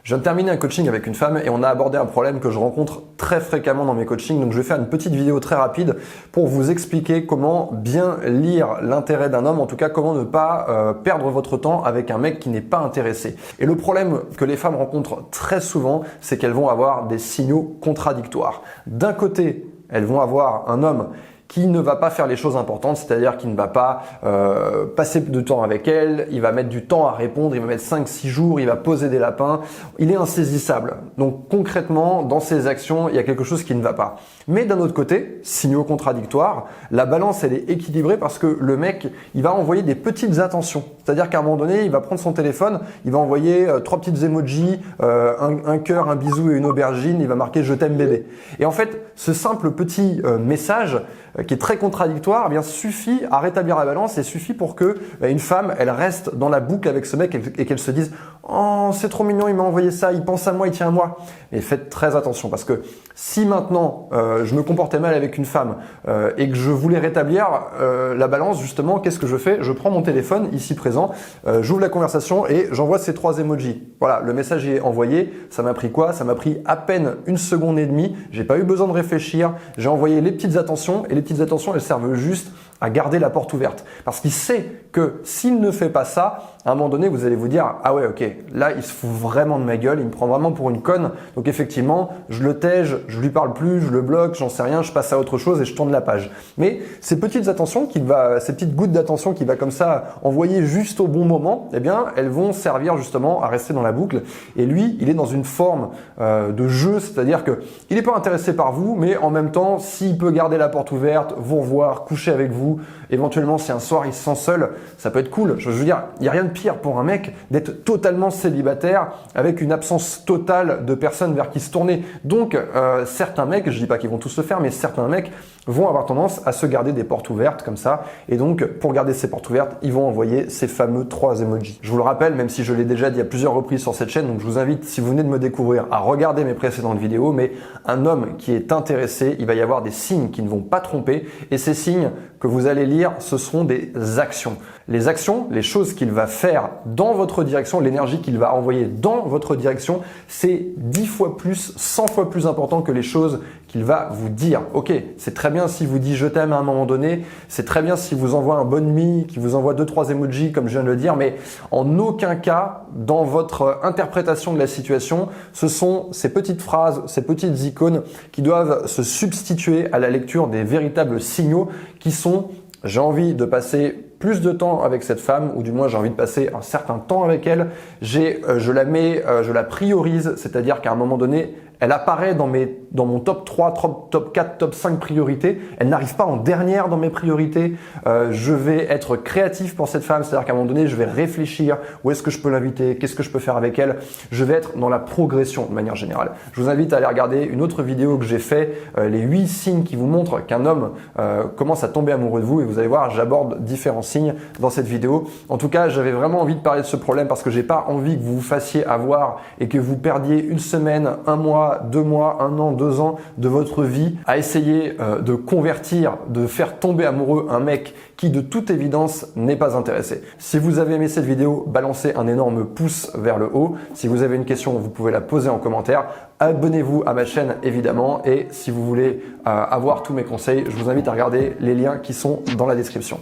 Je viens de terminer un coaching avec une femme et on a abordé un problème que je rencontre très fréquemment dans mes coachings. Donc je vais faire une petite vidéo très rapide pour vous expliquer comment bien lire l'intérêt d'un homme, en tout cas comment ne pas perdre votre temps avec un mec qui n'est pas intéressé. Et le problème que les femmes rencontrent très souvent, c'est qu'elles vont avoir des signaux contradictoires. D'un côté, elles vont avoir un homme qui ne va pas faire les choses importantes, c'est-à-dire qu'il ne va pas passer de temps avec elle, il va mettre du temps à répondre, il va mettre 5-6 jours, il va poser des lapins, il est insaisissable. Donc concrètement, dans ses actions, il y a quelque chose qui ne va pas. Mais d'un autre côté, signaux contradictoires, la balance elle est équilibrée parce que le mec, il va envoyer des petites attentions. C'est-à-dire qu'à un moment donné, il va prendre son téléphone, il va envoyer 3 petites emojis, un cœur, un bisou et une aubergine, il va marquer « je t'aime bébé ». Et en fait, ce simple petit message qui est très contradictoire, eh bien suffit à rétablir la balance et suffit pour que une femme, elle reste dans la boucle avec ce mec et qu'elle se dise « Oh, c'est trop mignon, il m'a envoyé ça, il pense à moi, il tient à moi ». Et faites très attention parce que si maintenant je me comportais mal avec une femme et que je voulais rétablir la balance, justement, qu'est-ce que je fais? Je prends mon téléphone ici présent, j'ouvre la conversation et j'envoie ces 3 emojis. Voilà, le message est envoyé. Ça m'a pris quoi? Ça m'a pris à peine 1 seconde et demie. J'ai pas eu besoin de réfléchir. J'ai envoyé les petites attentions et les petites attentions, elles servent juste à garder la porte ouverte. Parce qu'il sait que s'il ne fait pas ça, à un moment donné, vous allez vous dire « Ah ouais, ok, là, il se fout vraiment de ma gueule, il me prend vraiment pour une conne. Donc effectivement, je le tège, je lui parle plus, je le bloque, j'en sais rien, je passe à autre chose et je tourne la page. » Mais ces petites attentions ces petites gouttes d'attention qu'il va comme ça envoyer juste au bon moment, eh bien, elles vont servir justement à rester dans la boucle. Et lui, il est dans une forme de jeu, c'est-à-dire que il n'est pas intéressé par vous, mais en même temps, s'il peut garder la porte ouverte, vous revoir, coucher avec vous, éventuellement si un soir il se sent seul, ça peut être cool. Je veux dire, il n'y a rien de pire pour un mec d'être totalement célibataire avec une absence totale de personnes vers qui se tourner. Donc certains mecs, je dis pas qu'ils vont tous le faire, mais certains mecs vont avoir tendance à se garder des portes ouvertes comme ça. Et donc pour garder ces portes ouvertes, ils vont envoyer ces fameux 3 emojis. Je vous le rappelle, même si je l'ai déjà dit à plusieurs reprises sur cette chaîne, donc je vous invite, si vous venez de me découvrir, à regarder mes précédentes vidéos, mais un homme qui est intéressé, il va y avoir des signes qui ne vont pas tromper et ces signes que vous allez lire, ce seront des actions. Les actions, les choses qu'il va faire dans votre direction, l'énergie qu'il va envoyer dans votre direction, c'est 10 fois plus, 100 fois plus important que les choses qu'il va vous dire. Ok, c'est très bien si vous dit je t'aime à un moment donné, c'est très bien si vous envoie un bonne nuit, qui vous envoie 2-3 emojis comme je viens de le dire, mais en aucun cas, dans votre interprétation de la situation, ce sont ces petites phrases, ces petites icônes qui doivent se substituer à la lecture des véritables signaux qui sont « j'ai envie de passer plus de temps avec cette femme » ou du moins j'ai envie de passer un certain temps avec elle, je la priorise, c'est-à-dire qu'à un moment donné, elle apparaît dans mon top 3, top 4, top 5 priorités. Elle n'arrive pas en dernière dans mes priorités. Je vais être créatif pour cette femme, c'est-à-dire qu'à un moment donné, je vais réfléchir où est-ce que je peux l'inviter, qu'est-ce que je peux faire avec elle. Je vais être dans la progression de manière générale. Je vous invite à aller regarder une autre vidéo que j'ai fait, les 8 signes qui vous montrent qu'un homme commence à tomber amoureux de vous. Et vous allez voir, j'aborde différents signes dans cette vidéo. En tout cas, j'avais vraiment envie de parler de ce problème parce que j'ai pas envie que vous vous fassiez avoir et que vous perdiez 1 semaine, 1 mois, 2 mois, 1 an, 2 ans de votre vie à essayer de convertir, de faire tomber amoureux un mec qui de toute évidence n'est pas intéressé. Si vous avez aimé cette vidéo, balancez un énorme pouce vers le haut. Si vous avez une question, vous pouvez la poser en commentaire. Abonnez-vous à ma chaîne évidemment et si vous voulez avoir tous mes conseils, je vous invite à regarder les liens qui sont dans la description.